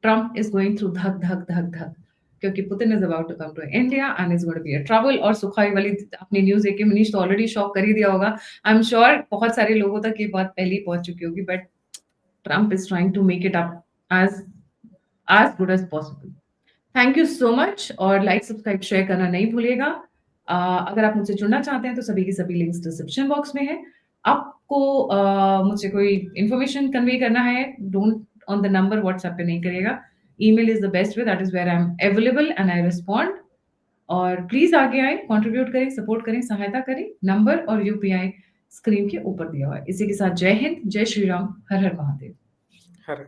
ट्रम्प इज गोइंग थ्रू धक धक धक धक, क्योंकि Putin is about to come to India and is going to be a trouble. और सुखाई वाली अपनी न्यूज देख के मनीष तो ऑलरेडी शॉक कर ही दिया होगा। आई एम श्योर बहुत सारे लोगों तक ये बात पहले ही पहुंच चुकी होगी, but Trump is trying to make it up as good as possible. Thank you so much, और लाइक सब्सक्राइब शेयर करना नहीं भूलिएगा। अगर आप मुझसे जुड़ना चाहते हैं तो सभी की सभी लिंक्स डिस्क्रिप्शन बॉक्स में है। आपको मुझसे कोई इन्फॉर्मेशन कन्वे करना है, don't on the number WhatsApp पे नहीं करिएगा। Email is the best way, that is where I am available and I respond. और प्लीज आगे आए, कंट्रीब्यूट करें, सपोर्ट करें, सहायता करें। नंबर और यूपीआई स्क्रीन के ऊपर दिया हुआ है। इसी के साथ जय हिंद, जय श्री राम, हर हर महादेव। हर